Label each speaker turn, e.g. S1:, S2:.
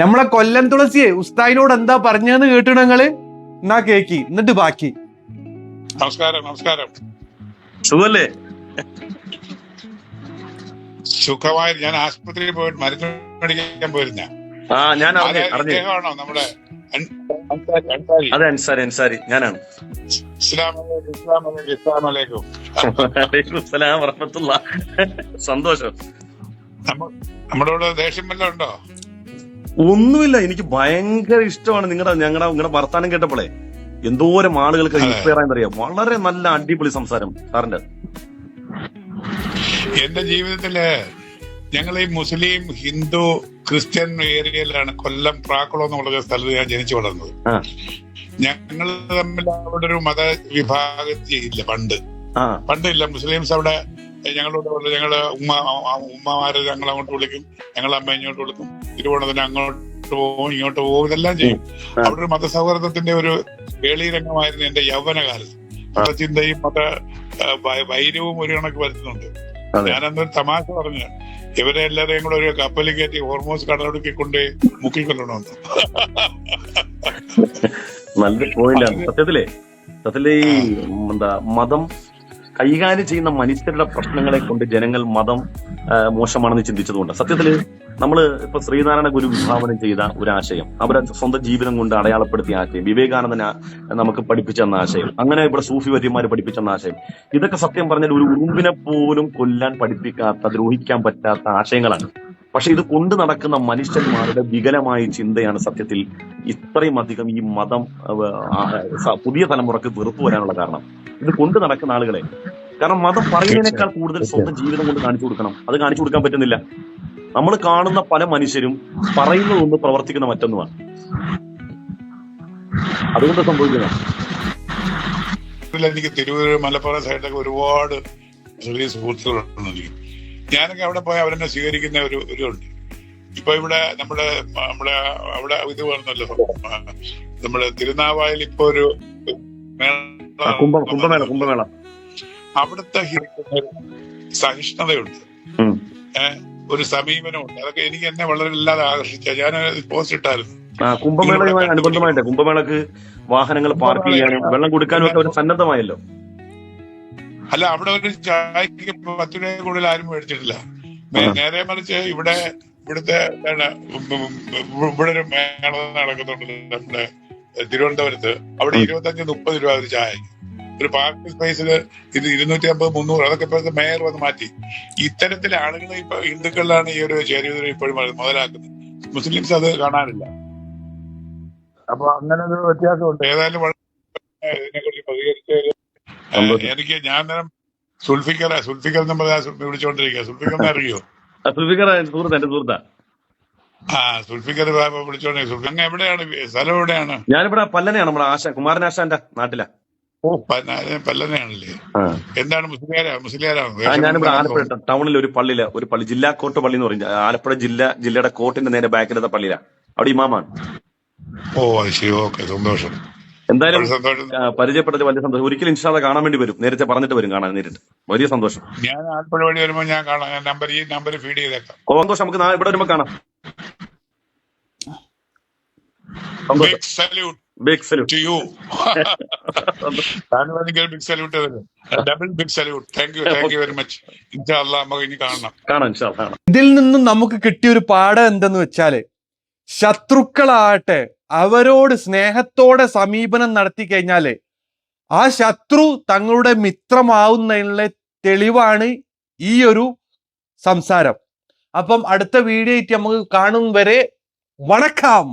S1: നമ്മളെ കൊല്ലം തുളസിയെ ഉസ്താദിനോട് എന്താ പറഞ്ഞെന്ന് കേട്ടു നിങ്ങള്? എന്നാ കേക്കി, എന്നിട്ട് ബാക്കി.
S2: നമസ്കാരം. നമസ്കാരം.
S3: സുഖല്ലേ?
S2: സുഖമായി. ഞാൻ ആശുപത്രിയിൽ പോയിട്ട് മരുന്ന് മേടിക്കാൻ പോയിരുന്ന.
S3: ഞാൻ അറിഞ്ഞു.
S2: ഇദ്ദേഹമാണോ നമ്മുടെ
S3: അതെ, അൻസാരി ഞാനാണ്. സന്തോഷം.
S2: നമ്മളോട് ദേഷ്യം വല്ലതും ഉണ്ടോ?
S3: ഒന്നുമില്ല, എനിക്ക് ഭയങ്കര ഇഷ്ടമാണ് നിങ്ങളുടെ വർത്താനം കേട്ടപ്പോളേ. എന്തോരം ആളുകൾക്ക് ഇൻസ്പയർ ആയെന്നറിയാം. വളരെ നല്ല അടിപൊളി സംസാരം സാറിന്റെ.
S2: എന്റെ ജീവിതത്തില് ഞങ്ങൾ ഈ മുസ്ലിം, ഹിന്ദു, ക്രിസ്ത്യൻ ഏരിയയിലാണ് കൊല്ലം പ്രാക്കുളം എന്നുള്ള സ്ഥലത്ത് ഞാൻ ജനിച്ചു വളർന്നത്. ഞങ്ങൾ തമ്മിൽ അവിടെ ഒരു മത വിഭാഗത്തില്ല പണ്ടില്ല. മുസ്ലിംസ് അവിടെ ഞങ്ങളോട് ഉമ്മമാര് ഞങ്ങൾ അങ്ങോട്ട് വിളിക്കും, ഞങ്ങൾ അമ്മ ഇങ്ങോട്ട് വിളിക്കും, തിരുവോണത്തിന് അങ്ങോട്ട് പോകും ഇങ്ങോട്ട് പോകും, ഇതെല്ലാം ചെയ്യും. അവിടെ ഒരു മതസൗഹാർദ്ദത്തിന്റെ ഒരു കേളീരംഗമായിരുന്നു എന്റെ യൗവനകാലത്ത്. മതചിന്തയും വൈര്യവും ഒരു കണക്ക് വരുത്തുന്നുണ്ട്. ഞാനന്നൊരു തമാശ പറഞ്ഞു, ഇവരെ എല്ലാരെയും കൂടെ ഒരു കപ്പലിൽ കയറ്റി ഹോർമോസ് കടലൊടുക്കി കൊണ്ട് മുക്കിക്കൊല്ലണമെന്ന്.
S3: നല്ലൊരു പോയിന്റാണ് സത്യത്തിലെ ഈ മതം കൈകാര്യം ചെയ്യുന്ന മനുഷ്യരുടെ പ്രശ്നങ്ങളെ കൊണ്ട് ജനങ്ങൾ മതം മോശമാണെന്ന് ചിന്തിച്ചതുകൊണ്ട് സത്യത്തില് നമ്മള് ഇപ്പൊ ശ്രീനാരായണ ഗുരു വിഭാവനം ചെയ്ത ഒരു ആശയം, അവരെ സ്വന്തം ജീവിതം കൊണ്ട് അടയാളപ്പെടുത്തിയ ആശയം, വിവേകാനന്ദന നമുക്ക് പഠിപ്പിച്ചെന്ന ആശയം, അങ്ങനെ ഇവിടെ സൂഫി വര്യന്മാര് പഠിപ്പിച്ചെന്ന ആശയം, ഇതൊക്കെ സത്യം പറഞ്ഞാൽ ഒരു ഉറുമ്പിനെ പോലും കൊല്ലാൻ പഠിപ്പിക്കാത്ത, ദ്രോഹിക്കാൻ പറ്റാത്ത ആശയങ്ങളാണ്. പക്ഷെ ഇത് കൊണ്ടു നടക്കുന്ന മനുഷ്യന്മാരുടെ വികലമായ ചിന്തയാണ് സത്യത്തിൽ ഇത്രയും അധികം ഈ മതം പുതിയ തലമുറക്ക് വെറുപ്പ് വരാനുള്ള കാരണം. ഇത് കൊണ്ടു നടക്കുന്ന ആളുകളെ, കാരണം മതം പറയുന്നതിനേക്കാൾ കൂടുതൽ സ്വന്തം ജീവിതം കൊണ്ട് കാണിച്ചു കൊടുക്കണം. അത് കാണിച്ചു കൊടുക്കാൻ പറ്റുന്നില്ല. നമ്മൾ കാണുന്ന പല മനുഷ്യരും പറയുന്നതൊന്ന് പ്രവർത്തിക്കുന്ന മറ്റൊന്നുമാണ്. അതുകൊണ്ട് സംഭവിക്കുന്നത്
S2: എനിക്ക് തിരുവനന്തപുരം, മലപ്പുറം സൈഡിലൊക്കെ ഒരുപാട് ചെറിയ സുഹൃത്തുക്കളുണ്ട്. ഞാനൊക്കെ അവിടെ പോയി അവരെന്നെ സ്വീകരിക്കുന്ന ഒരു ഉണ്ട്. ഇപ്പൊ ഇവിടെ നമ്മുടെ അവിടെ ഇത് പറഞ്ഞല്ലോ, നമ്മുടെ തിരുനാവായിൽ ഇപ്പൊ ഒരു
S3: കുംഭമേള,
S2: അവിടുത്തെ സഹിഷ്ണുതയുണ്ട്, ഒരു സമീപനമുണ്ട്. അതൊക്കെ എനിക്ക് എന്നെ വളരെ ഇല്ലാതെ ആകർഷിച്ച. ഞാൻ പോസ്റ്റ് ഇട്ടായിരുന്നു.
S3: കുംഭമേളയുമായി അനുബന്ധമായിട്ട് കുംഭമേളക്ക് വാഹനങ്ങൾ പാർക്ക് ചെയ്യാനും വെള്ളം കൊടുക്കാനും ഒക്കെ ഒരു സന്നദ്ധമായല്ലോ.
S2: അല്ല, അവിടെ ഒരു ചായക്ക് 10 രൂപ കൂടുതൽ ആരും മേടിച്ചിട്ടില്ല. നേരെ മറിച്ച് ഇവിടുത്തെ ഇവിടെ ഒരു മേള നടക്കുന്നുണ്ട് നമ്മുടെ തിരുവനന്തപുരത്ത്. അവിടെ 25-30 രൂപ ഒരു ചായക്ക്. ഒരു പാർക്കിംഗ് സ്പേസിൽ ഇത് 250-300. അതൊക്കെ ഇപ്പോഴത്തെ മേയർ വന്ന് മാറ്റി. ഇത്തരത്തിലെ ആളുകളെ ഇപ്പൊ ഹിന്ദുക്കളിലാണ് ഈ ഒരു ചേരിതിരി ഇപ്പോഴും മുതലാക്കുന്നത്. മുസ്ലിംസ് അത് കാണാനില്ല. അപ്പൊ അങ്ങനെ ഒരു വ്യത്യാസമുണ്ട്. ഏതായാലും ഇതിനെക്കുറിച്ച് പ്രതികരിച്ചതിൽ എനിക്ക് ഞാൻ സുൽഫിക്കർ എന്ന് പറഞ്ഞാൽ വിളിച്ചോണ്ടിരിക്കുക. സുൽഫിക്കറിനെ അറിയോ?
S3: സുൽഫിക്കർ
S2: വിളിച്ചോണ്ടിരിക്കുക. അങ്ങ് എവിടെയാണ് സ്ഥലം? എവിടെയാണ്?
S3: ഞാനിവിടെ പല്ലനെയാണ്, നമ്മുടെ കുമാരനാശാന്റെ നാട്ടിലാ.
S2: പല്ലനെയാണല്ലേ? എന്താണ് മുസ്ലിയാരാണ്?
S3: ഞാനിവിടെ ആലപ്പുഴ ടൗണിൽ ഒരു പള്ളി, ജില്ലാ കോർട്ട് പള്ളി എന്ന് പറയും. ആലപ്പുഴ ജില്ലയുടെ കോർട്ടിന്റെ നേരെ ബാക്കിലത്തെ പള്ളിയിലാണ്. അവിടെ ഇമാമാണ്.
S2: ഓ ശരി, ഓക്കെ, സന്തോഷം.
S3: എന്തായാലും പരിചയപ്പെട്ടത് വലിയ സന്തോഷം. ഒരിക്കലും ഇൻഷാ അല്ലാഹ് കാണാൻ വേണ്ടി വരും. നേരത്തെ പറഞ്ഞിട്ട് വരും കാണാൻ നേരിട്ട്. വലിയ സന്തോഷം.
S2: ഞാൻ ആലപ്പുഴ വഴി വരുമ്പോ ഞാൻ കാണാം. ഈ നമ്പർ ഫീഡ് ചെയ്തേക്കാം.
S3: സന്തോഷം. നമുക്ക് ഇവിടെ വരുമ്പോ കാണാം.
S2: Big salute to you. Big salute. Double big salute. Thank you very much. ഇൻഷാ അല്ലാഹ് നമുക്ക് ഇനി കാണാം.
S1: ഇതിൽ നിന്നും നമുക്ക് കിട്ടിയ ഒരു പാഠം എന്തെന്ന് വെച്ചാല്, ശത്രുക്കളാകട്ടെ അവരോട് സ്നേഹത്തോടെ സമീപനം നടത്തി കഴിഞ്ഞാല് ആ ശത്രു തങ്ങളുടെ മിത്രമാവുന്നതിനുള്ള തെളിവാണ് ഈ ഒരു സംസാരം. അപ്പം അടുത്ത വീഡിയോ ആയിട്ട് നമുക്ക് കാണും വരെ വണക്കം.